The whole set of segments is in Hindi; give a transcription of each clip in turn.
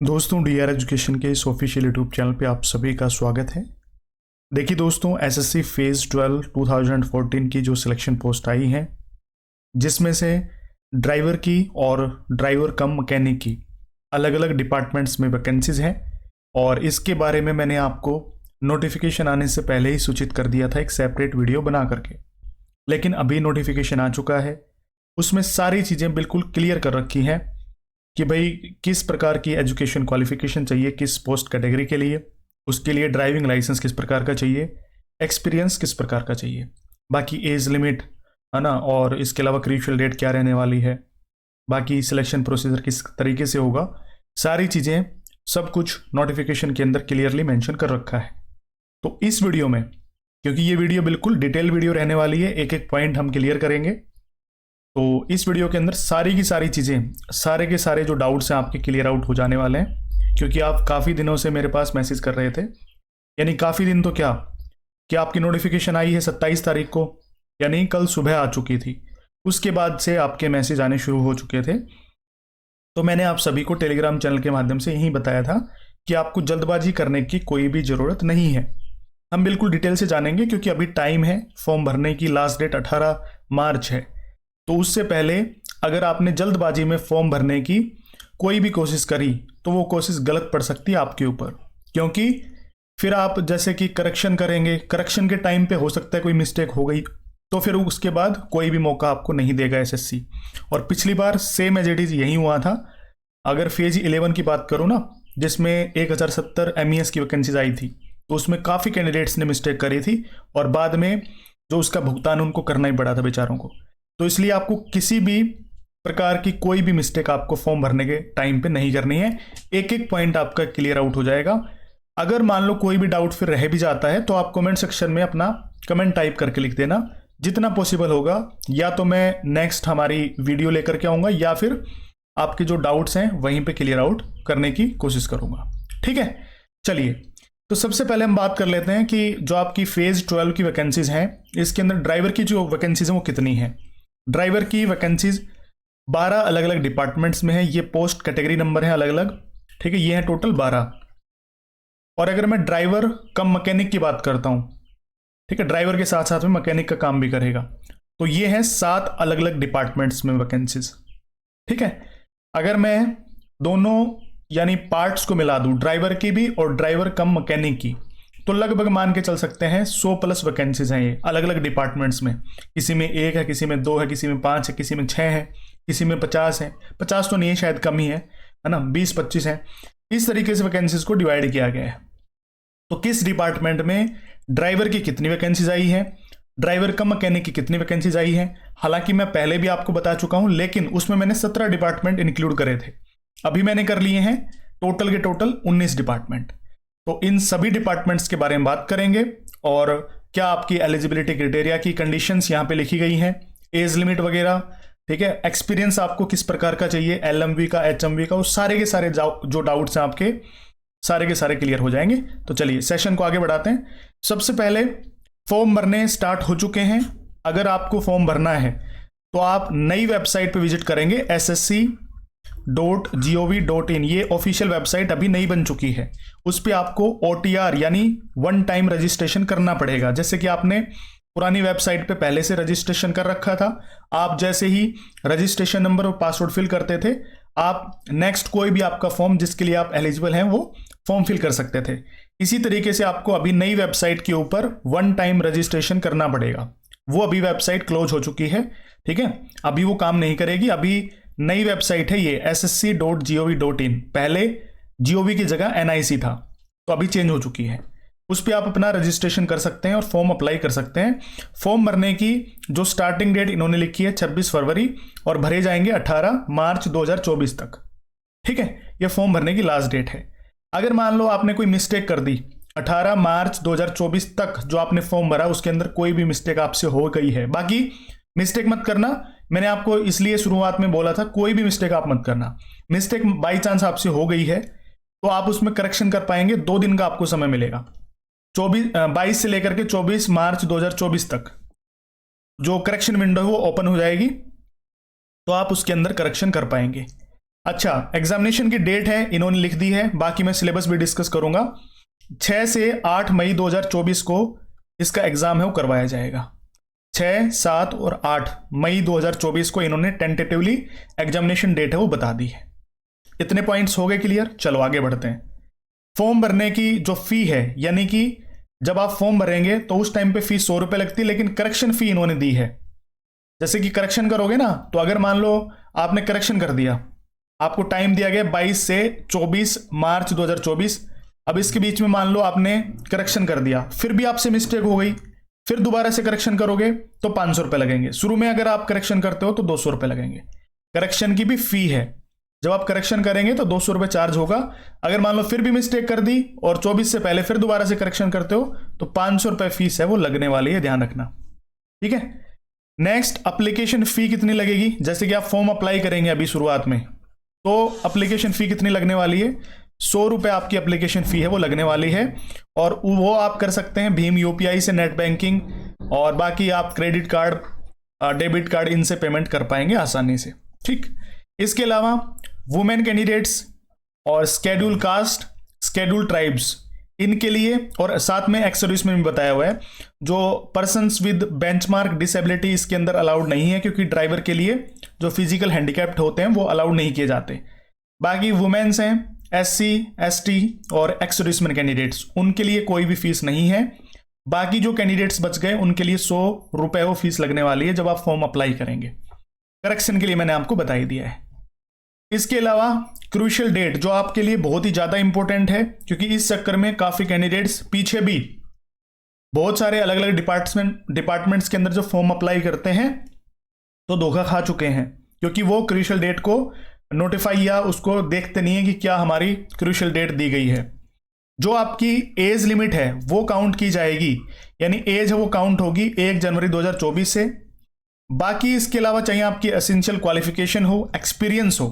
दोस्तों, डीआर एजुकेशन के इस ऑफिशियल यूट्यूब चैनल पे आप सभी का स्वागत है। देखिए दोस्तों, एसएससी फेज़ 12 2014 की जो सिलेक्शन पोस्ट आई है, जिसमें से ड्राइवर की और ड्राइवर कम मैकेनिक की अलग अलग डिपार्टमेंट्स में वैकेंसीज हैं। और इसके बारे में मैंने आपको नोटिफिकेशन आने से पहले ही सूचित कर दिया था एक सेपरेट वीडियो बना करके। लेकिन अभी नोटिफिकेशन आ चुका है, उसमें सारी चीज़ें बिल्कुल क्लियर कर रखी हैं कि भाई किस प्रकार की एजुकेशन क्वालिफिकेशन चाहिए किस पोस्ट कैटेगरी के लिए, उसके लिए ड्राइविंग लाइसेंस किस प्रकार का चाहिए, एक्सपीरियंस किस प्रकार का चाहिए, बाकी एज लिमिट है ना, और इसके अलावा क्रूशियल डेट क्या रहने वाली है, बाकी सिलेक्शन प्रोसीजर किस तरीके से होगा, सारी चीज़ें सब कुछ नोटिफिकेशन के अंदर क्लियरली मेंशन कर रखा है। तो इस वीडियो में, क्योंकि ये वीडियो बिल्कुल डिटेल वीडियो रहने वाली है, एक एक पॉइंट हम क्लियर करेंगे। तो इस वीडियो के अंदर सारी की सारी चीज़ें, सारे के सारे जो डाउट्स हैं आपके क्लियर आउट हो जाने वाले हैं। क्योंकि आप काफ़ी दिनों से मेरे पास मैसेज कर रहे थे, यानी काफ़ी दिन तो क्या कि आपकी नोटिफिकेशन आई है 27 तारीख को, यानी कल सुबह आ चुकी थी। उसके बाद से आपके मैसेज आने शुरू हो चुके थे। तो मैंने आप सभी को टेलीग्राम चैनल के माध्यम से यही बताया था कि आपको जल्दबाजी करने की कोई भी ज़रूरत नहीं है। हम बिल्कुल डिटेल से जानेंगे, क्योंकि अभी टाइम है, फॉर्म भरने की लास्ट डेट 18 मार्च है। तो उससे पहले अगर आपने जल्दबाजी में फॉर्म भरने की कोई भी कोशिश करी तो वो कोशिश गलत पड़ सकती है आपके ऊपर। क्योंकि फिर आप जैसे कि करेक्शन करेंगे, करेक्शन के टाइम पे हो सकता है कोई मिस्टेक हो गई, तो फिर उसके बाद कोई भी मौका आपको नहीं देगा एसएससी। और पिछली बार सेम एज इट इज़ यही हुआ था। अगर फेज 11 की बात करूँ ना, जिसमें 1070 MES की वैकेंसीज आई थी, तो उसमें काफ़ी कैंडिडेट्स ने मिस्टेक करी थी और बाद में जो उसका भुगतान उनको करना ही पड़ा था बेचारों को। तो इसलिए आपको किसी भी प्रकार की कोई भी मिस्टेक आपको फॉर्म भरने के टाइम पे नहीं करनी है। एक एक पॉइंट आपका क्लियर आउट हो जाएगा। अगर मान लो कोई भी डाउट फिर रह भी जाता है तो आप कमेंट सेक्शन में अपना कमेंट टाइप करके लिख देना। जितना पॉसिबल होगा या तो मैं नेक्स्ट हमारी वीडियो लेकर के आऊँगा या फिर आपके जो डाउट्स हैं वहीं पर क्लियर आउट करने की कोशिश करूँगा। ठीक है, चलिए तो सबसे पहले हम बात कर लेते हैं कि जो आपकी फेज़ 12 की वैकेंसीज हैं, इसके अंदर ड्राइवर की जो वैकेंसीज हैं वो कितनी हैं। ड्राइवर की वैकेंसीज 12 अलग अलग डिपार्टमेंट्स में है। ये पोस्ट कैटेगरी नंबर है अलग अलग, ठीक है, ये है टोटल 12। और अगर मैं ड्राइवर कम मैकेनिक की बात करता हूँ, ठीक है, ड्राइवर के साथ साथ में मैकेनिक का काम भी करेगा, तो ये है 7 अलग अलग डिपार्टमेंट्स में वैकेंसीज। ठीक है, अगर मैं दोनों यानी पार्ट्स को मिला दूं, ड्राइवर की भी और ड्राइवर कम मैकेनिक की, तो लगभग मान के चल सकते हैं 100+ वैकेंसीज हैं ये अलग अलग डिपार्टमेंट्स में। किसी में 1 है, किसी में 2 है, किसी में 5 है, किसी में 6 है, किसी में 50 है। 50 तो नहीं है, शायद कम ही है ना, 20-25 है। इस तरीके से वैकेंसीज को डिवाइड किया गया है। तो किस डिपार्टमेंट में ड्राइवर की कितनी वैकेंसीज आई है, ड्राइवर कम मैकेनिक की कितनी वैकेंसीज आई है, हालांकि मैं पहले भी आपको बता चुका हूं, लेकिन उसमें मैंने 17 डिपार्टमेंट इंक्लूड करे थे। अभी मैंने कर लिए हैं टोटल के टोटल 19 डिपार्टमेंट। तो इन सभी डिपार्टमेंट्स के बारे में बात करेंगे और क्या आपकी एलिजिबिलिटी क्राइटेरिया की कंडीशंस यहाँ पे लिखी गई हैं, एज लिमिट वगैरह, ठीक है, एक्सपीरियंस आपको किस प्रकार का चाहिए, LMV का, HMV का, वो सारे के सारे जो डाउट्स हैं आपके सारे के सारे क्लियर हो जाएंगे। तो चलिए सेशन को आगे बढ़ाते हैं। सबसे पहले फॉर्म भरने स्टार्ट हो चुके हैं। अगर आपको फॉर्म भरना है तो आप नई वेबसाइट पर विजिट करेंगे, ssc.gov.in। ये ऑफिशियल वेबसाइट अभी नई बन चुकी है। उस पर आपको OTR यानी वन टाइम रजिस्ट्रेशन करना पड़ेगा। जैसे कि आपने पुरानी वेबसाइट पे पहले से रजिस्ट्रेशन कर रखा था, आप जैसे ही रजिस्ट्रेशन नंबर और पासवर्ड फिल करते थे, आप नेक्स्ट कोई भी आपका फॉर्म जिसके लिए आप एलिजिबल हैं वो फॉर्म फिल कर सकते थे। इसी तरीके से आपको अभी नई वेबसाइट के ऊपर वन टाइम रजिस्ट्रेशन करना पड़ेगा। वो अभी वेबसाइट क्लोज हो चुकी है, ठीक है, अभी वो काम नहीं करेगी। अभी नई वेबसाइट है ये ssc.gov.in। पहले GOV की जगह NIC था, तो अभी चेंज हो चुकी है। उस पर आप अपना रजिस्ट्रेशन कर सकते हैं और फॉर्म अप्लाई कर सकते हैं। फॉर्म भरने की जो स्टार्टिंग डेट इन्होंने लिखी है 26 फरवरी और भरे जाएंगे 18 मार्च 2024 तक। ठीक है, ये फॉर्म भरने की लास्ट डेट है। अगर मान लो आपने कोई मिस्टेक कर दी 18 मार्च 2024 तक जो आपने फॉर्म भरा उसके अंदर कोई भी मिस्टेक आपसे हो गई है, बाकी मिस्टेक मत करना। मैंने आपको इसलिए शुरुआत में बोला था कोई भी मिस्टेक आप मत करना। मिस्टेक बाई चांस आपसे हो गई है तो आप उसमें करेक्शन कर पाएंगे। 2 दिन का आपको समय मिलेगा, 22 से लेकर के 24 मार्च 2024 तक जो करेक्शन विंडो है वो ओपन हो जाएगी, तो आप उसके अंदर करेक्शन कर पाएंगे। अच्छा, एग्जामिनेशन की डेट है इन्होंने लिख दी है, बाकी मैं सिलेबस भी डिस्कस करूंगा। 6 से 8 मई 2024 को इसका एग्जाम है वो करवाया जाएगा। 6, 7 और 8 मई 2024 को इन्होंने टेंटेटिवली एग्जामिनेशन डेट है वो बता दी है। इतने पॉइंट्स हो गए क्लियर। चलो आगे बढ़ते हैं। फॉर्म भरने की जो फी है, यानी कि जब आप फॉर्म भरेंगे तो उस टाइम पे फीस 100 रुपए लगती है, लेकिन करेक्शन फी इन्होंने दी है। जैसे कि करेक्शन करोगे ना, तो अगर मान लो आपने करेक्शन कर दिया, आपको टाइम दिया गया 22 से 24 मार्च 2024। अब इसके बीच में मान लो आपने करेक्शन कर दिया, फिर भी आपसे मिस्टेक हो गई, फिर दोबारा से करेक्शन करोगे तो 500 रुपए लगेंगे। शुरू में अगर आप करेक्शन करते हो तो 200 रुपए लगेंगे। करेक्शन की भी फी है, जब आप करेक्शन करेंगे तो 200 रुपए चार्ज होगा। अगर मान लो फिर भी मिस्टेक कर दी और 24 से पहले फिर दोबारा से करेक्शन करते हो तो 500 रुपए फीस है वो लगने वाली है, ध्यान रखना। ठीक है। नेक्स्ट, एप्लीकेशन फी कितनी लगेगी? जैसे कि आप फॉर्म अप्लाई करेंगे अभी शुरुआत में, तो एप्लीकेशन फी कितनी लगने वाली है? 100 रुपए आपकी एप्लीकेशन फी है वो लगने वाली है। और वो आप कर सकते हैं भीम यूपीआई से, नेट बैंकिंग, और बाकी आप क्रेडिट कार्ड, डेबिट कार्ड, इनसे पेमेंट कर पाएंगे आसानी से। ठीक। इसके अलावा वुमेन कैंडिडेट्स और स्केड्यूल कास्ट, स्केड्यूल ट्राइब्स, इनके लिए, और साथ में एक्स में भी बताया हुआ है, जो पर्सन्स विद बेंचमार्क डिसेबिलिटी इसके अंदर अलाउड नहीं है, क्योंकि ड्राइवर के लिए जो फिजिकल हैंडीकैप्ड होते हैं वो अलाउड नहीं किए जाते। बाकी वुमेन्स हैं, SC, ST और एक्स सर्विसमैन कैंडिडेट्स, उनके लिए कोई भी फीस नहीं है। बाकी जो कैंडिडेट्स बच गए उनके लिए 100 रुपए वो फीस लगने वाली है जब आप फॉर्म अप्लाई करेंगे। करेक्शन के लिए मैंने आपको बता ही दिया है। इसके अलावा क्रूशियल डेट जो आपके लिए बहुत ही ज्यादा इंपॉर्टेंट है, क्योंकि इस चक्कर में काफी कैंडिडेट्स पीछे भी बहुत सारे अलग अलग डिपार्टमेंट्स के अंदर जो फॉर्म अप्लाई करते हैं तो धोखा खा चुके हैं, क्योंकि वो क्रूशियल डेट को नोटिफाई या उसको देखते नहीं है कि क्या हमारी क्रूशियल डेट दी गई है। जो आपकी एज लिमिट है वो काउंट की जाएगी, यानी एज है वो काउंट होगी 1 जनवरी 2024 से। बाकी इसके अलावा चाहिए आपकी एसेंशियल क्वालिफिकेशन हो, एक्सपीरियंस हो,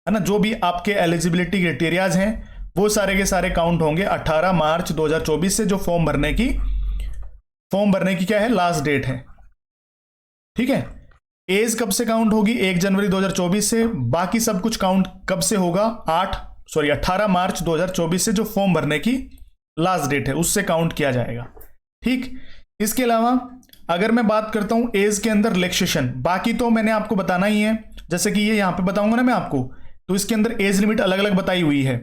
है ना, जो भी आपके एलिजिबिलिटी क्राइटेरियाज हैं वो सारे के सारे काउंट होंगे 18 मार्च 2024 से, जो फॉर्म भरने की क्या है, लास्ट डेट है। ठीक है। एज कब से काउंट होगी? 1 जनवरी 2024 से। बाकी सब कुछ काउंट कब से होगा? 18 मार्च 2024 से, जो फॉर्म भरने की लास्ट डेट है उससे काउंट किया जाएगा। ठीक। इसके अलावा अगर मैं बात करता हूं एज के अंदर रिलैक्सेशन, बाकी तो मैंने आपको बताना ही है, जैसे कि ये यहां पे बताऊंगा ना मैं आपको, तो इसके अंदर एज लिमिट अलग अलग बताई हुई है।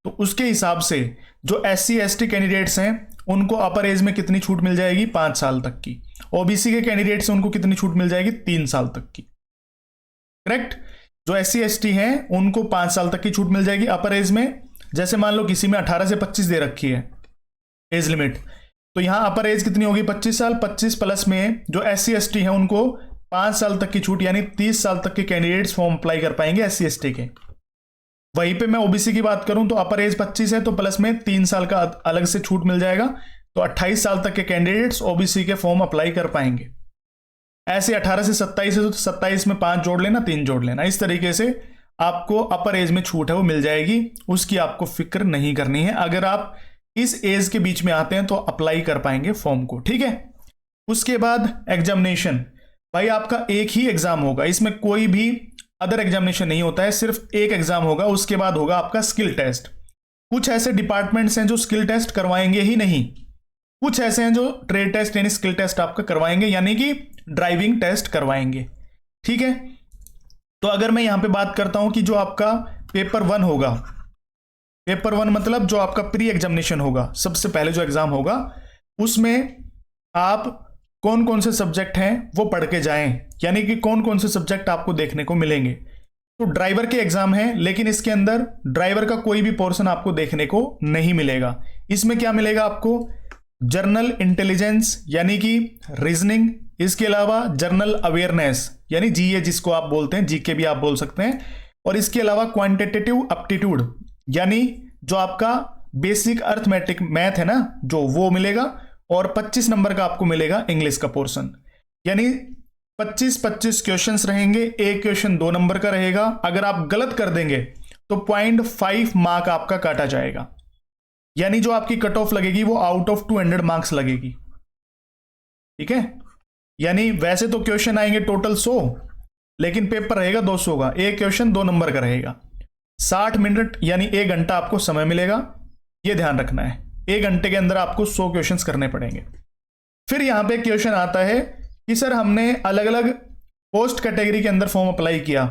तो उसके हिसाब से जो SC ST कैंडिडेट्स हैं उनको अपर एज में कितनी छूट मिल जाएगी? 5 साल तक की। OBC के कैंडिडेट्स हैं उनको कितनी छूट मिल जाएगी? 3 साल तक की। करेक्ट। जो SC ST हैं उनको 5 साल तक की छूट मिल जाएगी अपर एज में। जैसे मान लो किसी में 18 से 25 दे रखी है एज लिमिट, तो यहां अपर एज कितनी होगी? 25 साल। 25 प्लस में जो SC ST हैं उनको 5 साल तक की छूट, यानी 30 साल तक के कैंडिडेट्स फॉर्म अप्लाई कर पाएंगे SC ST के। वहीं पे मैं OBC की बात करूं तो अपर एज 25 है, तो प्लस में 3 साल का अलग से छूट मिल जाएगा, तो 28 साल तक के कैंडिडेट्स OBC के फॉर्म अप्लाई कर पाएंगे। ऐसे 18 से 27 है तो 27 में 5 जोड़ लेना, 3 जोड़ लेना, इस तरीके से आपको अपर एज में छूट है वो मिल जाएगी। उसकी आपको फिक्र नहीं करनी है। अगर आप इस एज के बीच में आते हैं तो अप्लाई कर पाएंगे फॉर्म को। ठीक है। उसके बाद एग्जामिनेशन, भाई आपका एक ही एग्जाम होगा, इसमें कोई भी अदर एग्जामिनेशन नहीं होता है, सिर्फ एक एग्जाम होगा। उसके बाद होगा आपका स्किल टेस्ट। कुछ ऐसे डिपार्टमेंट्स हैं जो स्किल टेस्ट करवाएंगे ही नहीं, कुछ ऐसे हैं जो ट्रेड टेस्ट यानी स्किल टेस्ट आपका करवाएंगे, यानी कि ड्राइविंग टेस्ट करवाएंगे। ठीक है। तो अगर मैं यहां पे बात करता हूं कि जो आपका पेपर 1 होगा, पेपर 1 मतलब जो आपका प्री एग्जामिनेशन होगा, सबसे पहले जो एग्जाम होगा, उसमें आप कौन कौन से सब्जेक्ट हैं वो पढ़ के जाएं, यानी कि कौन कौन से सब्जेक्ट आपको देखने को मिलेंगे। तो ड्राइवर के एग्जाम है, लेकिन इसके अंदर ड्राइवर का कोई भी पोर्शन आपको देखने को नहीं मिलेगा। इसमें क्या मिलेगा आपको? जर्नल इंटेलिजेंस यानी कि रीजनिंग, इसके अलावा जर्नल अवेयरनेस यानी GA जिसको आप बोलते हैं, GK भी आप बोल सकते हैं, और इसके अलावा क्वांटिटेटिव एप्टीट्यूड यानी जो आपका बेसिक अर्थमेटिक मैथ है ना, जो वो मिलेगा, और 25 नंबर का आपको मिलेगा इंग्लिश का पोर्शन। यानी 25-25 क्वेश्चंस रहेंगे, एक क्वेश्चन 2 नंबर का रहेगा। अगर आप गलत कर देंगे तो 0.5 मार्क आपका काटा जाएगा, यानी जो आपकी कट ऑफ लगेगी वो आउट ऑफ 200 मार्क्स लगेगी। ठीक है। यानी वैसे तो क्वेश्चन आएंगे टोटल 100, लेकिन पेपर रहेगा 200 का, एक क्वेश्चन 2 नंबर का रहेगा। 60 मिनट यानी 1 घंटा आपको समय मिलेगा, ये ध्यान रखना है। 1 घंटे के अंदर आपको 100 क्वेश्चंस करने पड़ेंगे। फिर यहां पे क्वेश्चन आता है कि सर हमने अलग अलग पोस्ट कैटेगरी के अंदर फॉर्म अप्लाई किया,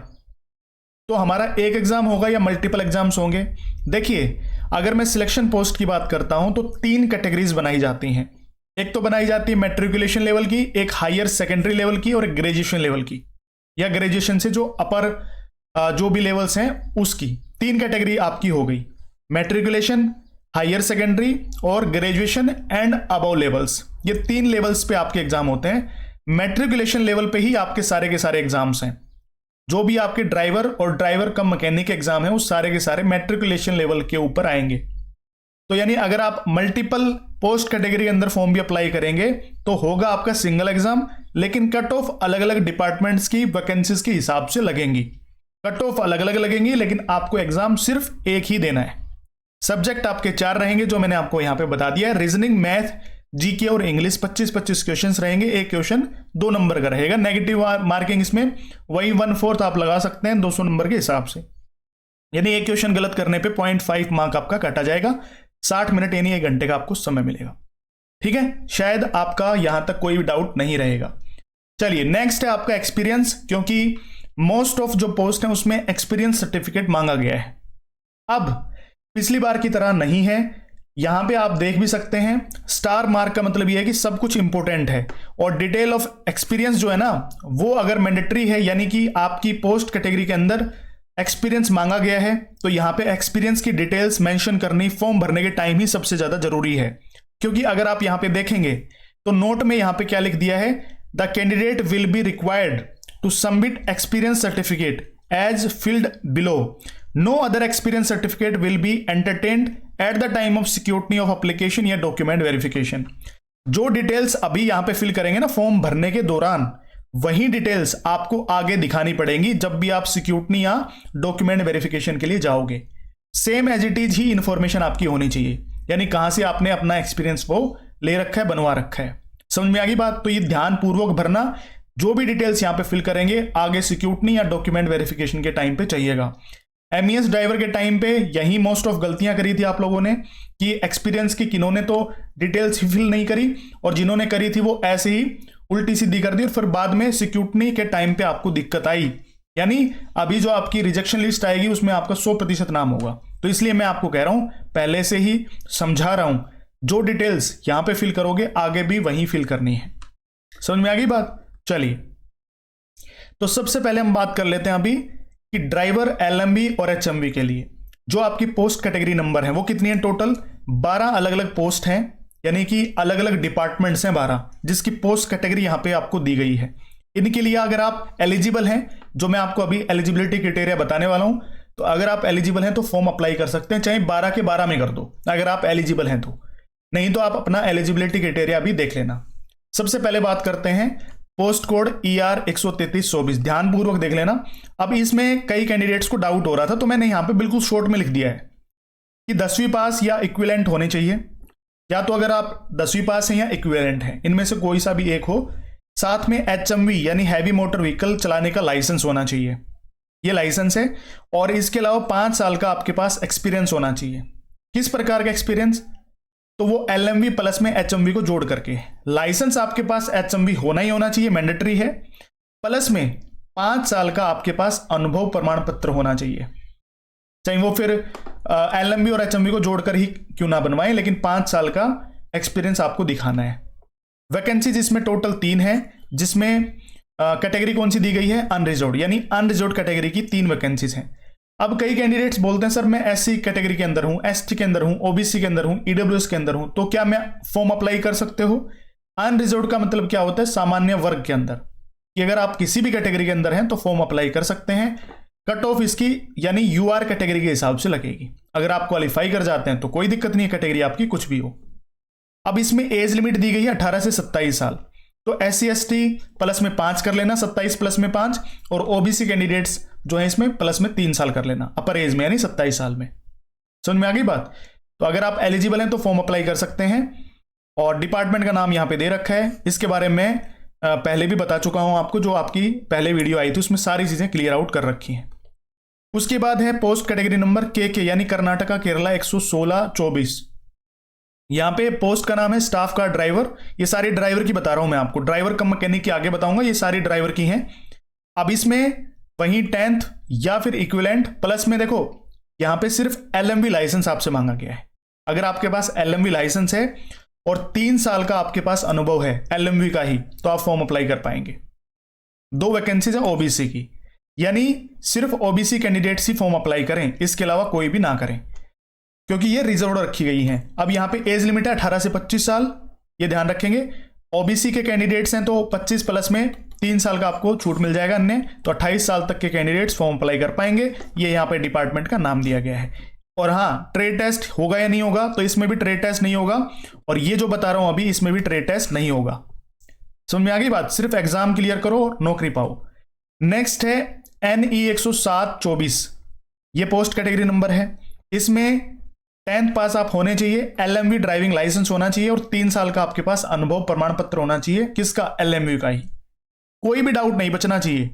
तो हमारा एक एग्जाम होगा या मल्टीपल एग्जाम्स होंगे? देखिए, अगर मैं सिलेक्शन पोस्ट की बात करता हूं तो 3 कैटेगरीज बनाई जाती हैं। एक तो बनाई जाती है मैट्रिकुलेशन लेवल की, एक हायर सेकेंडरी लेवल की और एक ग्रेजुएशन लेवल की, या ग्रेजुएशन से जो अपर जो भी लेवल्स हैं उसकी। 3 कैटेगरी आपकी हो गई, मैट्रिकुलेशन, हायर सेकेंडरी और ग्रेजुएशन एंड अबव लेवल्स। ये 3 लेवल्स पे आपके एग्जाम होते हैं। मैट्रिकुलेशन लेवल पे ही आपके सारे के सारे एग्जाम्स हैं। जो भी आपके ड्राइवर और ड्राइवर कम मैकेनिक एग्जाम है वो सारे के सारे मैट्रिकुलेशन लेवल के ऊपर आएंगे। तो यानी अगर आप मल्टीपल पोस्ट कैटेगरी के अंदर फॉर्म भी अप्लाई करेंगे तो होगा आपका सिंगल एग्जाम, लेकिन कट ऑफ अलग अलग डिपार्टमेंट्स की वैकेंसीज के हिसाब से लगेंगी। कट ऑफ अलग अलग लगेंगी, लेकिन आपको एग्जाम सिर्फ एक ही देना है। सब्जेक्ट आपके 4 रहेंगे जो मैंने आपको यहां पे बता दिया है। रीजनिंग, मैथ, जीके और इंग्लिश 25-25 क्वेश्चंस रहेंगे। एक क्वेश्चन 2 नंबर का रहेगा। नेगेटिव मार्किंग इसमें वही 1/4 आप लगा सकते हैं 200 नंबर के हिसाब से। यानी एक क्वेश्चन गलत करने पे 0.5 मार्क आपका काटा जाएगा। 60 मिनट यानी 1 घंटे का आपको समय मिलेगा। ठीक है, शायद आपका यहां तक कोई डाउट नहीं रहेगा। चलिए, नेक्स्ट है आपका एक्सपीरियंस, क्योंकि मोस्ट ऑफ जो पोस्ट है उसमें एक्सपीरियंस सर्टिफिकेट मांगा गया है। अब पिछली बार की तरह नहीं है। यहां पे आप देख भी सकते हैं, स्टार मार्क का मतलब यह है कि सब कुछ इंपॉर्टेंट है, और डिटेल ऑफ एक्सपीरियंस जो है ना वो अगर मैंडेटरी है, यानी कि आपकी पोस्ट कैटेगरी के अंदर एक्सपीरियंस मांगा गया है, तो यहां पे एक्सपीरियंस की डिटेल्स मेंशन करनी फॉर्म भरने के टाइम ही सबसे ज्यादा जरूरी है। क्योंकि अगर आप यहां पे देखेंगे तो नोट में यहां पे क्या लिख दिया है, the candidate will be required to submit experience certificate as filled below. No other experience certificate will be entertained at the time of security of application या डॉक्यूमेंट वेरिफिकेशन। जो डिटेल्स अभी यहां पे फिल करेंगे ना फॉर्म भरने के दौरान, वही डिटेल्स आपको आगे दिखानी पड़ेंगी जब भी आप सिक्योरिटी या डॉक्यूमेंट वेरिफिकेशन के लिए जाओगे। Same as it is he information आपकी होनी चाहिए, यानी कहां से आपने अपना एक्सपीरियंस वो ले रखा है, बनवा रखा है। समझ में आ गई बात? तो ये ध्यान पूर्वक भरना, जो भी डिटेल्स यहां पे फिल करेंगे आगे सिक्योरिटी या डॉक्यूमेंट वेरिफिकेशन के टाइम पे चाहिएगा। एमईएस ड्राइवर के टाइम पे यही मोस्ट ऑफ गलतियां करी थी आप लोगों ने, कि एक्सपीरियंस की किन्होंने तो डिटेल्स ही फिल नहीं करी और जिन्होंने करी थी वो ऐसे ही उल्टी सीधी कर दी, और फिर बाद में सिक्योरिटी के टाइम पे आपको दिक्कत आई। यानी अभी जो आपकी रिजेक्शन लिस्ट आएगी उसमें आपका 100% नाम होगा। तो इसलिए मैं आपको कह रहा हूं, पहले से ही समझा रहा हूं, जो डिटेल्स यहां पे फिल करोगे आगे भी वही फिल करनी है। समझ में आ गई बात? चलिए, तो सबसे पहले हम बात कर लेते हैं अभी कि ड्राइवर, एलएमबी और एचएमबी के लिए जो आपकी पोस्ट कैटेगरी नंबर है वो कितनी है टोटल? 12 अलग अलग पोस्ट हैं, यानी कि अलग अलग डिपार्टमेंट्स हैं 12, जिसकी पोस्ट कैटेगरी यहां पे आपको दी गई है। इनके लिए अगर आप एलिजिबल हैं, जो मैं आपको अभी एलिजिबिलिटी क्राइटेरिया बताने वाला हूं, तो अगर आप एलिजिबल हैं तो फॉर्म अप्लाई कर सकते हैं, चाहे 12 के 12 में कर दो अगर आप एलिजिबल हैं तो। नहीं तो आप अपना एलिजिबिलिटी क्राइटेरिया भी देख लेना। सबसे पहले बात करते हैं पोस्ट कोड ER 133-24, ध्यानपूर्वक देख लेना। अब इसमें कई कैंडिडेट्स को डाउट हो रहा था, तो मैंने यहां पे बिल्कुल शॉर्ट में लिख दिया है कि 10वीं पास या इक्विवेलेंट होने चाहिए, या तो अगर आप 10वीं पास हैं या इक्विवेलेंट हैं, इनमें से कोई सा भी एक हो। साथ में HMV यानी हैवी मोटर व्हीकल चलाने का लाइसेंस होना चाहिए, ये लाइसेंस है। और इसके अलावा 5 साल का आपके पास एक्सपीरियंस होना चाहिए। किस प्रकार का एक्सपीरियंस? तो वो LMV प्लस में HMV को जोड़ करके। लाइसेंस आपके पास HMV होना ही होना चाहिए, मैंडेटरी है। प्लस में 5 साल का आपके पास अनुभव प्रमाण पत्र होना चाहिए, चाहे वो फिर LMV और HMV को जोड़कर ही क्यों ना बनवाएं, लेकिन 5 साल का एक्सपीरियंस आपको दिखाना है। वैकेंसी जिसमें टोटल 3 है, जिसमें कैटेगरी कौन सी दी गई है? अनरिजर्व्ड, यानी अनरिजर्व्ड कैटेगरी की 3 वैकेंसीज हैं। अब कई कैंडिडेट्स बोलते हैं सर मैं SC कैटेगरी के अंदर हूं, ST के अंदर हूं, OBC के अंदर हूं, EWS के अंदर हूं, तो क्या मैं फॉर्म अप्लाई कर सकते हो? अनरिजर्व्ड का मतलब क्या होता है? सामान्य वर्ग के अंदर, कि अगर आप किसी भी कैटेगरी के अंदर हैं तो फॉर्म अप्लाई कर सकते हैं। कट ऑफ इसकी यानी UR कैटेगरी के हिसाब से लगेगी। अगर आप क्वालिफाई कर जाते हैं तो कोई दिक्कत नहीं है, कैटेगरी आपकी कुछ भी हो। अब इसमें एज लिमिट दी गई है 18 से 27 साल, तो SC ST प्लस में 5 कर लेना, 27 प्लस में 5, और OBC कैंडिडेट्स जो है इसमें प्लस में 3 साल कर लेना, अपर एज में यानी 27 साल में। समझ में आ गई बात? तो अगर आप एलिजिबल हैं तो फॉर्म अप्लाई कर सकते हैं, और डिपार्टमेंट का नाम यहां पे दे रखा है, इसके बारे में पहले भी बता चुका हूं आपको, जो आपकी पहले वीडियो आई थी उसमें सारी चीजें क्लियर आउट कर रखी हैं। उसके बाद है पोस्ट कैटेगरी नंबर के यानी कर्नाटका केरला 116-24। यहां पे पोस्ट का नाम है स्टाफ कार ड्राइवर। ये सारी ड्राइवर की बता रहा हूं मैं आपको, ड्राइवर कम मैकेनिक की आगे बताऊंगा, ये सारी ड्राइवर की हैं। अब इसमें वहीं 10th या फिर इक्विवेलेंट प्लस में देखो यहां पे सिर्फ एलएमवी लाइसेंस आपसे मांगा गया है। अगर आपके पास एलएमवी लाइसेंस है और 3 साल का आपके पास अनुभव है एलएमवी का ही, तो आप फॉर्म अप्लाई कर पाएंगे। 2 वैकेंसीज है ओबीसी की, यानी सिर्फ ओबीसी कैंडिडेट्स ही फॉर्म अप्लाई करें, इसके अलावा कोई भी ना करें, क्योंकि ये रिजर्व रखी गई हैं। अब यहां पे एज लिमिट है 18 से 25 साल, ये ध्यान रखेंगे। ओबीसी के कैंडिडेट्स हैं तो 25 प्लस में 3 साल का आपको छूट मिल जाएगा, अन्य तो 28 साल तक के कैंडिडेट्स फॉर्म अप्लाई कर पाएंगे। ये यहाँ पे डिपार्टमेंट का नाम दिया गया है। और हाँ, ट्रेड टेस्ट होगा या नहीं होगा, तो इसमें भी ट्रेड टेस्ट नहीं होगा, और ये जो बता रहा हूं अभी इसमें भी ट्रेड टेस्ट नहीं होगा। समझ में आ गई बात? सिर्फ एग्जाम क्लियर करो और नौकरी पाओ। नेक्स्ट है NE 107-24, ये पोस्ट कैटेगरी नंबर है। इसमें 10th पास आप होने चाहिए, LMV ड्राइविंग लाइसेंस होना चाहिए और 3 साल का आपके पास अनुभव प्रमाण पत्र होना चाहिए। किसका? LMV का ही। कोई भी डाउट नहीं बचना चाहिए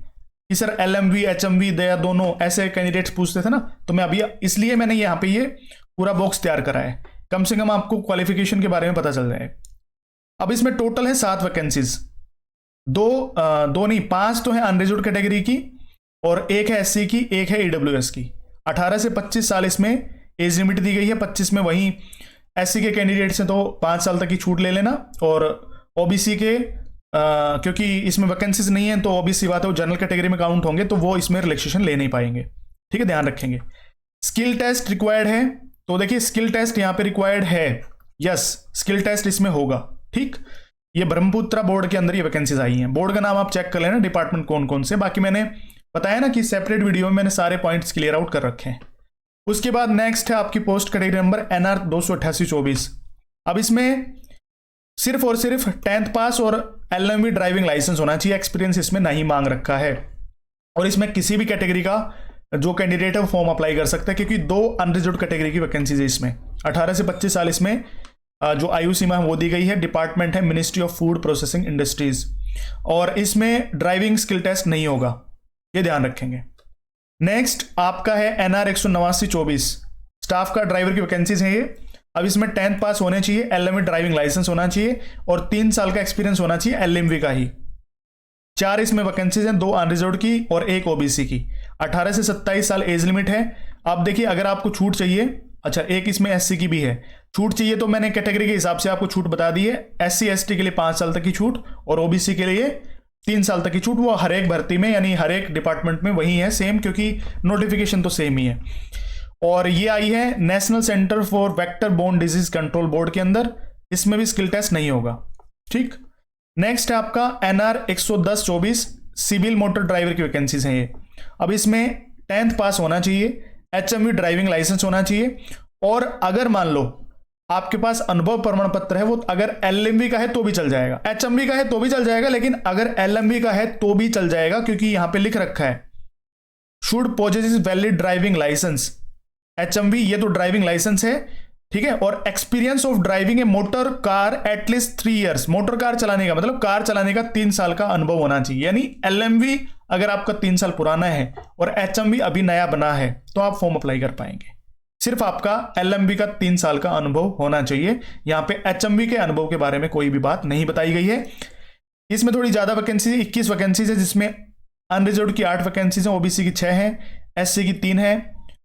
कि सर LMV HMV दया दोनों, ऐसे कैंडिडेट्स पूछते थे ना, तो मैं अभी इसलिए मैंने यहाँ पे ये पूरा बॉक्स तैयार करा है, कम से कम आपको क्वालिफिकेशन के बारे में पता चल जाए। अब इसमें टोटल है 7 वैकेंसीज, दो नहीं 5 तो है अनरिजर्व्ड कैटेगरी की, और एक है SC की, एक है EWS की। 18 से 25 साल इसमें एज लिमिट दी गई है। 25 में वहीं SC के कैंडिडेट्स हैं तो 5 साल तक की छूट ले लेना, और OBC के क्योंकि इसमें वैकेंसीज नहीं है तो OBC बात है वो जनरल कैटेगरी में काउंट होंगे, तो वो इसमें रिलैक्सेशन ले नहीं पाएंगे। ठीक है, ध्यान रखेंगे। स्किल टेस्ट रिक्वायर्ड है, तो देखिए स्किल टेस्ट यहाँ पे रिक्वायर्ड है, यस स्किल टेस्ट इसमें होगा। ठीक, ये ब्रह्मपुत्रा बोर्ड के अंदर ये वैकेंसीज आई हैं। बोर्ड का नाम आप चेक कर लेना, डिपार्टमेंट कौन कौन से, बाकी मैंने बताया ना कि सेपरेट वीडियो में मैंने सारे पॉइंट्स क्लियर आउट कर रखे हैं। उसके बाद नेक्स्ट है आपकी पोस्ट कैटेगरी नंबर NR 288-24। अब इसमें सिर्फ और सिर्फ 10th पास और LMV ड्राइविंग लाइसेंस होना चाहिए, एक्सपीरियंस इसमें नहीं मांग रखा है। और इसमें किसी भी कैटेगरी का जो कैंडिडेट है वो फॉर्म अप्लाई कर सकता है, क्योंकि 2 अनरिजर्व्ड कैटेगरी की वैकेंसीज है इसमें। 18 से 25 साल इसमें जो आयु सीमा है वो दी गई है। डिपार्टमेंट है ministry of food processing industries, और इसमें ड्राइविंग स्किल टेस्ट नहीं होगा, ये ध्यान रखेंगे। नेक्स्ट आपका है NR 189-24, स्टाफ का ड्राइवर की वैकेंसीज है ये। अब इसमें 10th पास होने चाहिए, LMV ड्राइविंग लाइसेंस होना चाहिए और 3 साल का एक्सपीरियंस होना चाहिए LMV का ही। 4 इसमें वैकेंसीज हैं, 2 अनरिजर्व्ड की और 1 OBC की। 18 से 27 साल एज लिमिट है। अब देखिए अगर आपको छूट चाहिए, अच्छा एक इसमें SC की भी है, छूट चाहिए तो मैंने कैटेगरी के हिसाब से आपको छूट बता दी है। SC ST के लिए 5 साल तक की छूट और OBC के लिए 3 साल तक की छूट। वो हर एक भर्ती में यानी हर एक डिपार्टमेंट में वही है सेम, क्योंकि नोटिफिकेशन तो सेम ही है। और ये आई है national centre for vector borne disease control board के अंदर, इसमें भी स्किल टेस्ट नहीं होगा। ठीक, नेक्स्ट है आपका NR 110-24, सिविल मोटर ड्राइवर की वैकेंसीज हैं ये। अब इसमें 10th पास होना चाहिए, HMV ड्राइविंग लाइसेंस होना चाहिए, और अगर मान लो आपके पास अनुभव प्रमाण पत्र है, वो अगर LMV का है तो भी चल जाएगा, HMV का है तो भी चल जाएगा, लेकिन अगर LMV का है तो भी चल जाएगा, क्योंकि यहां पे लिख रखा है should possess valid driving licence. HMV ये तो ड्राइविंग लाइसेंस है, ठीक है, और experience of driving a motor car at least 3 years. Motor car चलाने का मतलब कार चलाने का 3 साल का अनुभव होना चाहिए। यानी LMV अगर आपका 3 साल पुराना है और HMV अभी नया बना है तो आप फॉर्म अप्लाई कर पाएंगे। सिर्फ आपका LMV का 3 साल का अनुभव होना चाहिए। यहां पे HMV के अनुभव के बारे में कोई भी बात नहीं बताई गई है। इसमें थोड़ी ज्यादा वैकेंसी, 21 वैकेंसीज है, जिसमें अनरिजर्व्ड की 8 वैकेंसीज है, OBC की 6 है, SC की 3 है,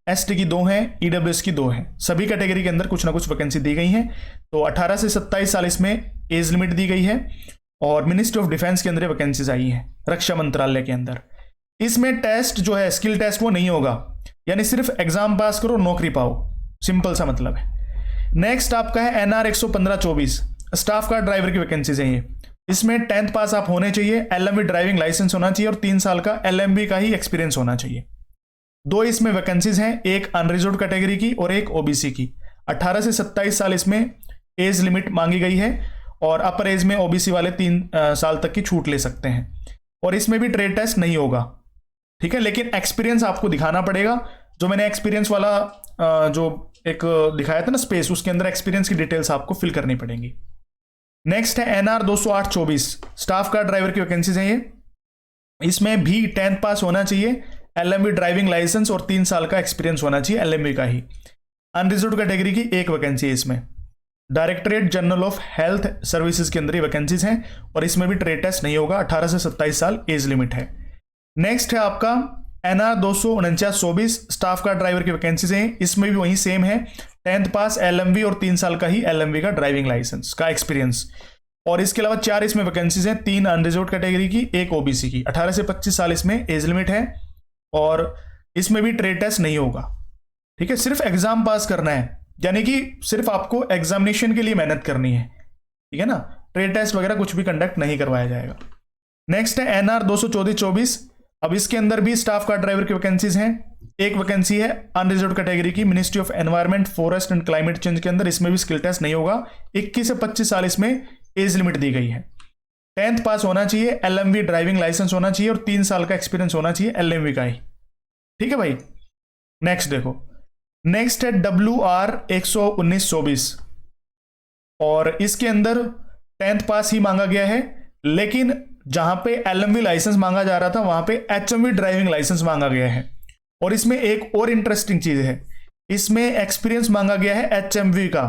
ST की 2 है, EWS की 2 है। सभी कैटेगरी के अंदर कुछ ना कुछ वैकेंसी दी गई है। तो 18 से 27 साल इसमें एज लिमिट दी गई है, और मिनिस्ट्री ऑफ डिफेंस के अंदर वैकेंसीज आई है, रक्षा मंत्रालय के अंदर। इसमें टेस्ट जो है स्किल टेस्ट वो नहीं होगा, यानी सिर्फ एग्जाम पास करो नौकरी पाओ, सिंपल सा मतलब है। नेक्स्ट आपका है NR 115-24, स्टाफ कार ड्राइवर की वैकेंसीज है ये। इसमें 10th पास आप होने चाहिए, LMV ड्राइविंग लाइसेंस होना चाहिए और 3 साल का LMV का ही एक्सपीरियंस होना चाहिए। 2 इसमें वैकेंसीज हैं, एक अनरिजर्व्ड कैटेगरी की और एक OBC की। 18 से 27 साल इसमें एज लिमिट मांगी गई है, और अपर एज में OBC वाले 3 साल तक की छूट ले सकते हैं। और इसमें भी ट्रेड टेस्ट नहीं होगा, ठीक है, लेकिन एक्सपीरियंस आपको दिखाना पड़ेगा। जो मैंने एक्सपीरियंस वाला जो एक दिखाया था ना स्पेस, उसके अंदर एक्सपीरियंस की डिटेल्स आपको फिल करनी पड़ेंगी। नेक्स्ट है NR 208/24 स्टाफ कार ड्राइवर की वैकेंसीज है ये। इसमें भी 10th पास होना चाहिए, LMV ड्राइविंग लाइसेंस और 3 साल का एक्सपीरियंस होना चाहिए LMV का ही। अनरिजर्व्ड कैटेगरी की एक वैकेंसी है इसमें। Directorate general of health services के अंदर ये वैकेंसीज हैं और इसमें भी ट्रेड टेस्ट नहीं होगा। 18 से 27 साल एज लिमिट है। नेक्स्ट है आपका NR 249/24 स्टाफ कार ड्राइवर की वैकेंसीज हैं। इसमें भी वही सेम है, 10th पास LMV और 3 साल का ही LMV का ड्राइविंग लाइसेंस का एक्सपीरियंस। और इसके अलावा 4 इसमें वैकेंसीज हैं, 3 अनरिजर्व्ड कैटेगरी की, 1 OBC की। 18 से 25 साल इसमें एज लिमिट है और इसमें भी ट्रेड टेस्ट नहीं होगा। ठीक है, सिर्फ एग्जाम पास करना है, यानी कि सिर्फ आपको एग्जामिनेशन के लिए मेहनत करनी है। ठीक है ना, ट्रेड टेस्ट वगैरह कुछ भी कंडक्ट नहीं करवाया जाएगा। नेक्स्ट है NR 214/24। अब इसके अंदर भी स्टाफ कार ड्राइवर की वैकेंसीज हैं। एक वैकेंसी है अनरिजर्व्ड कैटेगरी की, ministry of environment forest and climate change के अंदर। इसमें भी स्किल टेस्ट नहीं होगा। 21 से 25 साल इसमें एज लिमिट दी गई है। 10th पास होना चाहिए, LMV ड्राइविंग लाइसेंस होना चाहिए और 3 साल का एक्सपीरियंस होना चाहिए LMV का ही। ठीक है भाई। नेक्स्ट देखो, नेक्स्ट है WR 119/24 और इसके अंदर 10th पास ही मांगा गया है, लेकिन जहां पे LMV लाइसेंस मांगा जा रहा था वहां पे HMV ड्राइविंग लाइसेंस मांगा गया है। और इसमें एक और इंटरेस्टिंग चीज है, इसमें एक्सपीरियंस मांगा गया है HMV का,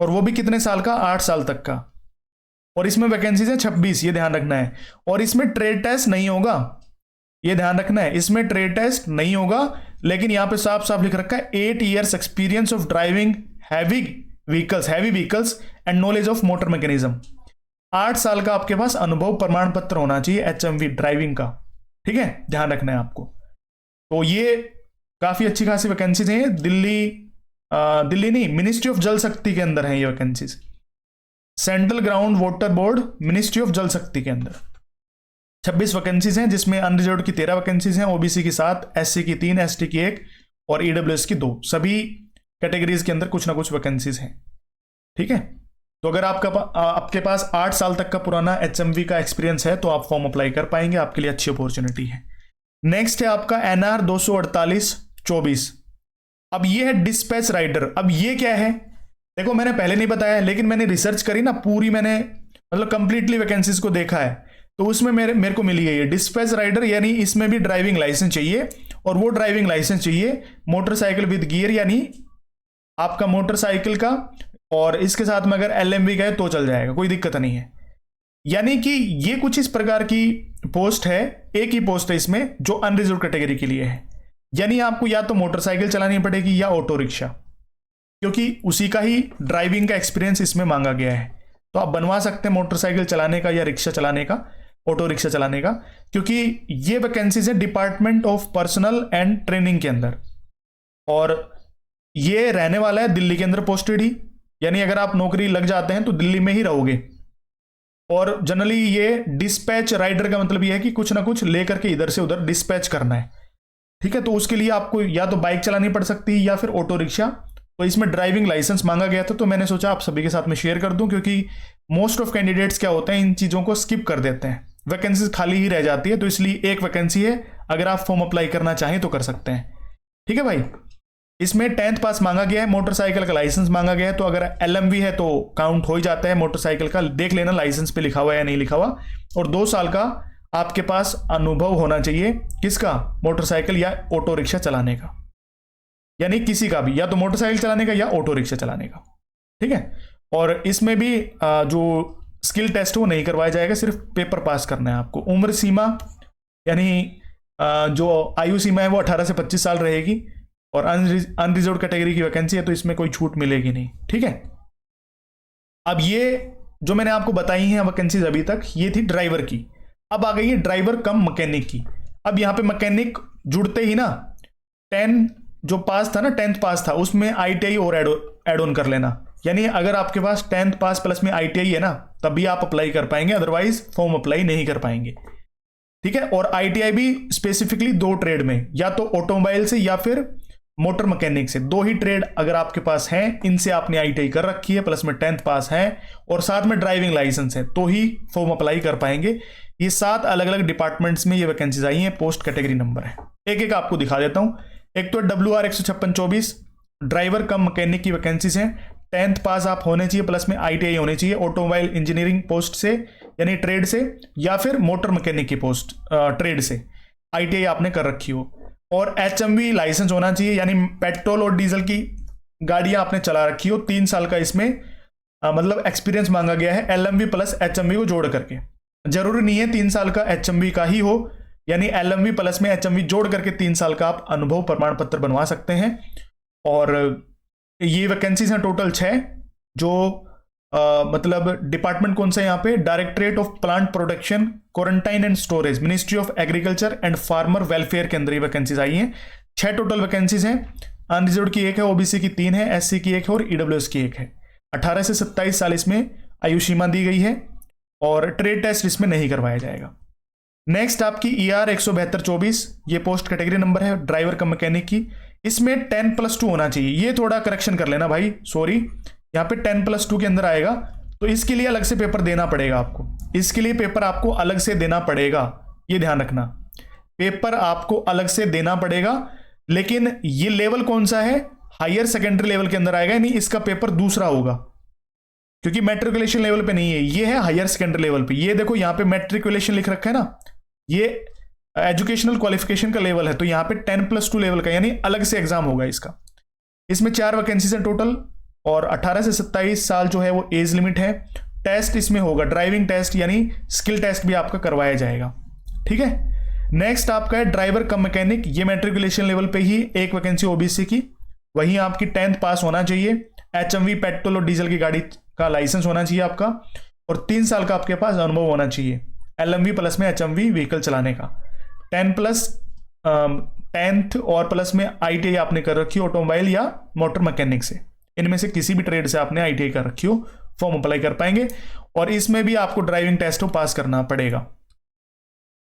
और वो भी कितने साल का, 8 साल तक का। और इसमें वैकेंसीज है 26, ये ध्यान रखना है। और इसमें ट्रेड टेस्ट नहीं होगा, ये ध्यान रखना है, इसमें ट्रेड टेस्ट नहीं होगा। लेकिन यहां पे साफ साफ लिख रखा है 8 years experience of driving heavy vehicles and knowledge of motor mechanism. 8 साल का आपके पास अनुभव प्रमाण पत्र होना चाहिए HMV ड्राइविंग का। ठीक है, ध्यान रखना है आपको। तो ये काफी अच्छी खासी वैकेंसीज हैं। दिल्ली नहीं, मिनिस्ट्री ऑफ जल शक्ति के अंदर है ये vacancies. Central ground water board, ministry of जल शक्ति के अंदर 26 वैकेंसीज हैं, जिसमें अनरिजर्व्ड की 13 वैकेंसीज हैं, OBC की 7, SC की 3, ST की 1 और EWS की 2। सभी कैटेगरीज के अंदर कुछ ना कुछ वैकेंसीज हैं। ठीक है, तो अगर आपके पास 8 साल तक का पुराना HMV का एक्सपीरियंस है तो आप फॉर्म अप्लाई कर पाएंगे, आपके लिए अच्छी अपॉर्चुनिटी है। नेक्स्ट है आपका NR 248/24। अब ये है डिस्पैच राइडर। अब ये क्या है, देखो मैंने पहले नहीं बताया, लेकिन मैंने रिसर्च करी ना पूरी, मैंने मतलब कंप्लीटली वैकेंसीज को देखा है, तो उसमें मेरे को मिली है ये डिस्पैच राइडर। यानी इसमें भी ड्राइविंग लाइसेंस चाहिए, और वो ड्राइविंग लाइसेंस चाहिए मोटरसाइकिल विद गियर, यानी आपका मोटरसाइकिल का, और इसके साथ में अगर LMV का है तो चल जाएगा, कोई दिक्कत नहीं है। यानी कि ये कुछ इस प्रकार की पोस्ट है, एक ही पोस्ट है इसमें जो अनरिजर्व्ड कैटेगरी के लिए है। यानी आपको या तो मोटरसाइकिल चलानी पड़ेगी या ऑटो रिक्शा, क्योंकि उसी का ही ड्राइविंग का एक्सपीरियंस इसमें मांगा गया है। तो आप बनवा सकते हैं मोटरसाइकिल चलाने का या रिक्शा चलाने का, ऑटो रिक्शा चलाने का, क्योंकि ये वैकेंसीज है department of personal and training के अंदर, और ये रहने वाला है दिल्ली के अंदर पोस्टेड ही। यानी अगर आप नौकरी लग जाते हैं तो दिल्ली में ही रहोगे। और जनरली ये डिस्पैच राइडर का मतलब ये है कि कुछ ना कुछ लेकर के इधर से उधर डिस्पैच करना है। ठीक है, तो उसके लिए आपको या तो बाइक चलानी पड़ सकती है या फिर ऑटो रिक्शा। तो इसमें ड्राइविंग लाइसेंस मांगा गया था, तो मैंने सोचा आप सभी के साथ में शेयर कर दूं, क्योंकि मोस्ट ऑफ कैंडिडेट्स क्या होते हैं, इन चीज़ों को स्किप कर देते हैं, वैकेंसीज खाली ही रह जाती है। तो इसलिए एक वैकेंसी है, अगर आप फॉर्म अप्लाई करना चाहें तो कर सकते हैं। ठीक है भाई, इसमें 10th पास मांगा गया है, मोटरसाइकिल का लाइसेंस मांगा गया है, तो अगर LMV है तो काउंट हो ही जाता है मोटरसाइकिल का। देख लेना लाइसेंस पे लिखा हुआ है या नहीं लिखा हुआ। और 2 साल का आपके पास अनुभव होना चाहिए, किसका, मोटरसाइकिल या ऑटो रिक्शा चलाने का, यानी किसी का भी, या तो मोटरसाइकिल चलाने का या ऑटो रिक्शा चलाने का। ठीक है, और इसमें भी जो स्किल टेस्ट वो नहीं करवाया जाएगा, सिर्फ पेपर पास करना है आपको। उम्र सीमा यानी जो आयु सीमा है वो 18 से 25 साल रहेगी, और अनरिजर्व्ड कैटेगरी की वैकेंसी है तो इसमें कोई छूट मिलेगी नहीं। ठीक है, अब ये जो मैंने आपको बताई हैं वैकेंसीज अभी तक, ये थी ड्राइवर की। अब आ गई है ड्राइवर कम मैकेनिक की। अब यहाँ पे मैकेनिक जुड़ते ही ना 10 जो पास था ना, 10th पास था, उसमें ITI और एड ऑन कर लेना। यानी अगर आपके पास 10th पास प्लस में ITI है ना, तभी आप अप्लाई कर पाएंगे, अदरवाइज फॉर्म अप्लाई नहीं कर पाएंगे। ठीक है, और ITI भी स्पेसिफिकली 2 ट्रेड में, या तो ऑटोमोबाइल से या फिर मोटर मैकेनिक से, 2 ही ट्रेड अगर आपके पास हैं, इनसे आपने ITI कर रखी है, प्लस में 10th पास है और साथ में ड्राइविंग लाइसेंस है, तो ही फॉर्म अप्लाई कर पाएंगे। ये 7 अलग अलग डिपार्टमेंट्स में ये वैकेंसीज आई हैं, पोस्ट कैटेगरी नंबर है। एक एक आपको दिखा देता हूं। एक तो WR 156/24 ड्राइवर कम मैकेनिक की वैकेंसीज हैं। 10th पास आप होने चाहिए, प्लस में ITI होनी चाहिए ऑटोमोबाइल इंजीनियरिंग पोस्ट से यानी ट्रेड से, या फिर मोटर मैकेनिक की पोस्ट ट्रेड से ITI आपने कर रखी हो, और HMV लाइसेंस होना चाहिए, यानी पेट्रोल और डीजल की गाड़ियां आपने चला रखी हो, 3 साल का इसमें मतलब एक्सपीरियंस मांगा गया है LMV प्लस HMV को जोड़ करके। जरूरी नहीं है 3 साल का HMV का ही हो, यानी LMV प्लस में HMV जोड़ करके 3 साल का आप अनुभव प्रमाण पत्र बनवा सकते हैं। और ये वैकेंसीज हैं टोटल 6, जो मतलब डिपार्टमेंट कौन सा है यहाँ पे, directorate of plant production quarantine and storage, ministry of agriculture and farmer welfare के अंदर ये वैकेंसीज आई हैं। 6 टोटल वैकेंसीज हैं। अनरिजर्व्ड की 1 है, OBC की 3 है, SC की 1 है और EWS की 1 है। 18 से 27 साल इसमें आयु सीमा दी गई है, और ट्रेड टेस्ट इसमें नहीं करवाया जाएगा। नेक्स्ट आपकी ER 17224, ये पोस्ट कैटेगरी नंबर है ड्राइवर कम मैकेनिक की। इसमें 10+2 होना चाहिए, ये थोड़ा करेक्शन कर लेना भाई, सॉरी, यहाँ पे 10+2 के अंदर आएगा, तो इसके लिए अलग से पेपर देना पड़ेगा आपको, इसके लिए पेपर आपको अलग से देना पड़ेगा, ये ध्यान रखना, पेपर आपको अलग से देना पड़ेगा। लेकिन ये लेवल कौन सा है, हायर सेकेंडरी लेवल के अंदर आएगा, यानी इसका पेपर दूसरा होगा, क्योंकि मैट्रिकुलेशन लेवल पे नहीं है, ये है हायर सेकेंडरी लेवल पे। ये देखो यहाँ पे मैट्रिकुलेशन लिख रखा है ना, ये एजुकेशनल क्वालिफिकेशन का लेवल है, तो यहाँ पे 10+2 लेवल का, यानी अलग से एग्जाम होगा इसका। इसमें 4 वैकेंसीज हैं टोटल, और 18 से 27 साल जो है वो एज लिमिट है। टेस्ट इसमें होगा ड्राइविंग टेस्ट, यानी स्किल टेस्ट भी आपका करवाया जाएगा, ठीक है। नेक्स्ट आपका है ड्राइवर कम मैकेनिक, ये मैट्रिकुलेशन लेवल पे ही एक वैकेंसी OBC की, वहीं आपकी 10th पास होना चाहिए, HMV पेट्रोल और डीजल की गाड़ी का लाइसेंस होना चाहिए आपका, और 3 साल का आपके पास अनुभव होना चाहिए LMV प्लस में HMV व्हीकल चलाने का। 10th और प्लस में ITI आपने कर रखी हो ऑटोमोबाइल या मोटर मैकेनिक से, इनमें से किसी भी ट्रेड से आपने ITI कर रखी हो, फॉर्म अप्लाई कर पाएंगे, और इसमें भी आपको ड्राइविंग टेस्ट को पास करना पड़ेगा।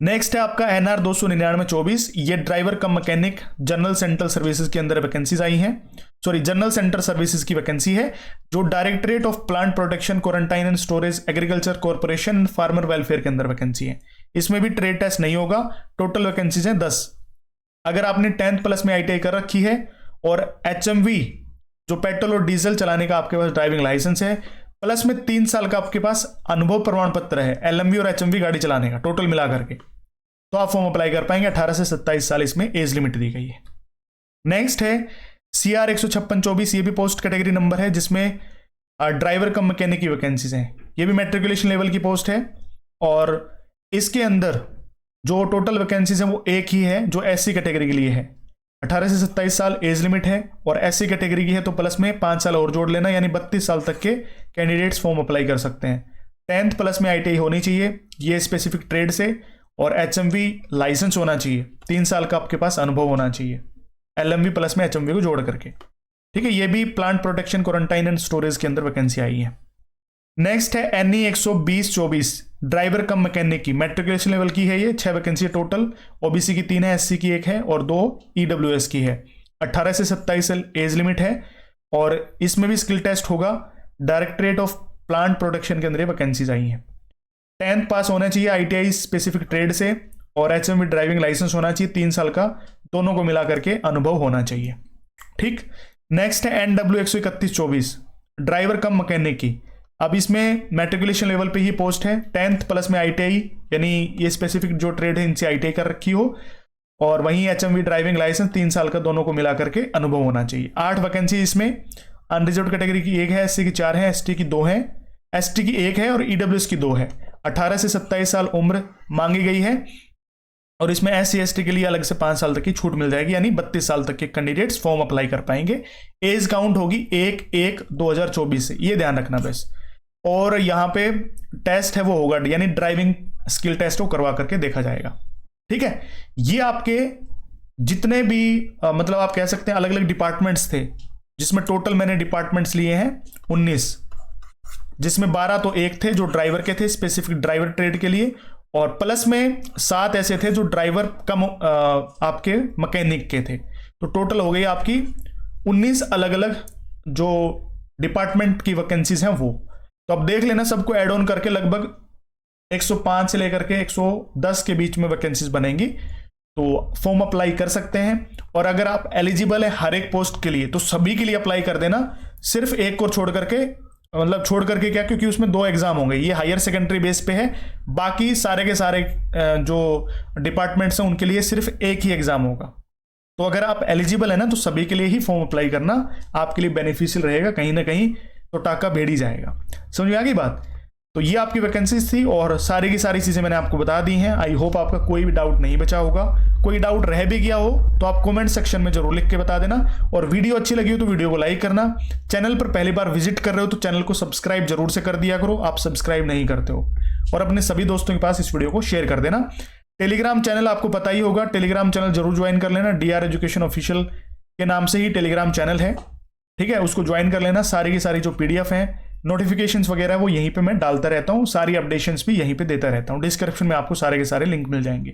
नेक्स्ट है आपका NR 299-24, ये ड्राइवर कम मैकेनिक जनरल सेंट्रल सर्विसेज के अंदर वैकेंसीज आई हैं, सॉरी जनरल सेंटर सर्विसेज की वैकेंसी है, जो directorate of plant protection quarantine and storage agriculture corporation and farmer welfare के अंदर वैकेंसी है। इसमें भी ट्रेड टेस्ट नहीं होगा, टोटल वैकेंसीज हैं 10। अगर आपने 10th प्लस में ITI कर रखी है, और HMV जो पेट्रोल और डीजल चलाने का आपके पास ड्राइविंग लाइसेंस है, प्लस में 3 साल का आपके पास अनुभव प्रमाण पत्र है LMV और HMV गाड़ी चलाने का, टोटल मिला करके, तो आप फॉर्म अप्लाई कर पाएंगे। 18 से 27 साल इसमें एज लिमिट दी गई है। नेक्स्ट है CR 156-24, ये भी पोस्ट कैटेगरी नंबर है, जिसमें ड्राइवर कम मैकेनिक की वैकेंसीज हैं, ये भी मैट्रिकुलेशन लेवल की पोस्ट है, और इसके अंदर जो टोटल वैकेंसीज हैं वो एक ही है, जो SC कैटेगरी के लिए है। 18 से 27 साल एज लिमिट है, और SC कैटेगरी की है तो प्लस में 5 साल और जोड़ लेना, यानी 32 साल तक के कैंडिडेट्स फॉर्म अप्लाई कर सकते हैं। 10th प्लस में ITI होनी चाहिए, ये स्पेसिफिक ट्रेड से, और HMV लाइसेंस होना चाहिए, 3 साल का आपके पास अनुभव होना चाहिए LMV प्लस में HMV को जोड़ करके, ठीक है। ये भी plant protection quarantine and storage के अंदर वैकेंसी आई है। नेक्स्ट है NE 120-24, ड्राइवर कम मैकेनिक की, मैट्रिकुलेशन लेवल की है, ये 6 वैकेंसी है टोटल, OBC की 3 है, SC की 1 है, और 2 EWS की है। 18 से 27 साल एज लिमिट है, और इसमें भी स्किल टेस्ट होगा, डायरेक्टरेट ऑफ प्लांट प्रोटेक्शन के अंदर वैकेंसीज आई हैं। 10th पास होना चाहिए ITI स्पेसिफिक ट्रेड से, और HMV ड्राइविंग लाइसेंस होना चाहिए 3 साल का, दोनों को मिला करके अनुभव होना चाहिए, ठीक। नेक्स्ट है NW 131-24, ड्राइवर कम मैकेनिक की, अब इसमें मैट्रिकुलेशन लेवल पे ही पोस्ट है, 10th प्लस में ITI, यानी ये स्पेसिफिक जो ट्रेड है इनसे ITI कर रखी हो, और वहीं HMV ड्राइविंग लाइसेंस 3 साल का, दोनों को मिला करके अनुभव होना चाहिए। 8 वैकेंसी इसमें, अनरिजर्व्ड कैटेगरी की 1 है, SC की 4 है, ST की 2 है, ST की 1 है, और EWS की 2 है। 18 से 27 साल उम्र मांगी गई है, और इसमें SC ST के लिए अलग से 5 साल तक की छूट मिल जाएगी, यानी 32 साल तक के कैंडिडेट्स फॉर्म अप्लाई कर पाएंगे। एज काउंट होगी 1/1/2024 से, ये ध्यान रखना बस। और यहाँ पे टेस्ट है वो होगा, यानी ड्राइविंग स्किल टेस्ट को करवा करके देखा जाएगा, ठीक है। ये आपके जितने भी मतलब आप कह सकते हैं अलग अलग डिपार्टमेंट्स थे, जिसमें टोटल मैंने डिपार्टमेंट्स लिए हैं 19, जिसमें 12 तो एक थे जो ड्राइवर के थे, स्पेसिफिक ड्राइवर ट्रेड के लिए, और प्लस में 7 ऐसे थे जो ड्राइवर कम आपके मैकेनिक के थे, तो टोटल हो गई आपकी 19 अलग अलग जो डिपार्टमेंट की वैकेंसीज हैं वो। तो अब देख लेना, सबको ऐड ऑन करके लगभग 105 से लेकर के 110 के बीच में वैकेंसीज बनेंगी, तो फॉर्म अप्लाई कर सकते हैं। और अगर आप एलिजिबल है हर एक पोस्ट के लिए, तो सभी के लिए अप्लाई कर देना, सिर्फ एक को छोड़ करके, मतलब छोड़ करके क्या, क्योंकि उसमें 2 एग्जाम होंगे, ये हायर सेकेंडरी बेस पे है, बाकी सारे के सारे जो डिपार्टमेंट्स हैं उनके लिए सिर्फ एक ही एग्जाम होगा। तो अगर आप एलिजिबल है ना, तो सभी के लिए ही फॉर्म अप्लाई करना आपके लिए बेनिफिशियल रहेगा, कहीं ना कहीं तो टाका भेड़ ही जाएगा। समझ में आ गई बात? तो ये आपकी वैकेंसीज थी और सारी की सारी चीज़ें मैंने आपको बता दी हैं। आई होप आपका कोई भी डाउट नहीं बचा होगा। कोई डाउट रह भी गया हो तो आप कमेंट सेक्शन में जरूर लिख के बता देना, और वीडियो अच्छी लगी हो तो वीडियो को लाइक करना। चैनल पर पहली बार विजिट कर रहे हो तो चैनल को सब्सक्राइब जरूर से कर दिया करो, आप सब्सक्राइब नहीं करते हो, और अपने सभी दोस्तों के पास इस वीडियो को शेयर कर देना। टेलीग्राम चैनल आपको पता ही होगा, टेलीग्राम चैनल जरूर ज्वाइन कर लेना, DR एजुकेशन ऑफिशियल के नाम से ही टेलीग्राम चैनल है, ठीक है, उसको ज्वाइन कर लेना। सारी की सारी जो PDF है, नोटिफिकेशंस वगैरह वो यहीं पे मैं डालता रहता हूँ, सारी अपडेशंस भी यहीं पे देता रहता हूँ। डिस्क्रिप्शन में आपको सारे के सारे लिंक मिल जाएंगे।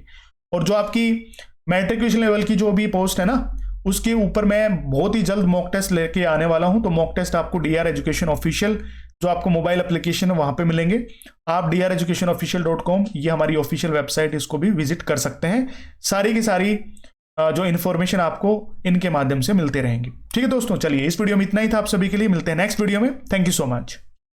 और जो आपकी मैट्रिकुलेशन लेवल की जो भी पोस्ट है ना, उसके ऊपर मैं बहुत ही जल्द मॉक टेस्ट लेके आने वाला हूं। तो मॉक टेस्ट आपको DR एजुकेशन ऑफिशियल जो आपको मोबाइल एप्लीकेशन है वहां पे मिलेंगे। आप dreducationofficial.com, ये हमारी ऑफिशियल वेबसाइट, इसको भी विजिट कर सकते हैं। सारी की सारी जो इन्फॉर्मेशन आपको इनके माध्यम से मिलते रहेंगे। ठीक है दोस्तों, चलिए इस वीडियो में इतना ही था। आप सभी के लिए मिलते हैं नेक्स्ट वीडियो में। Thank you so much.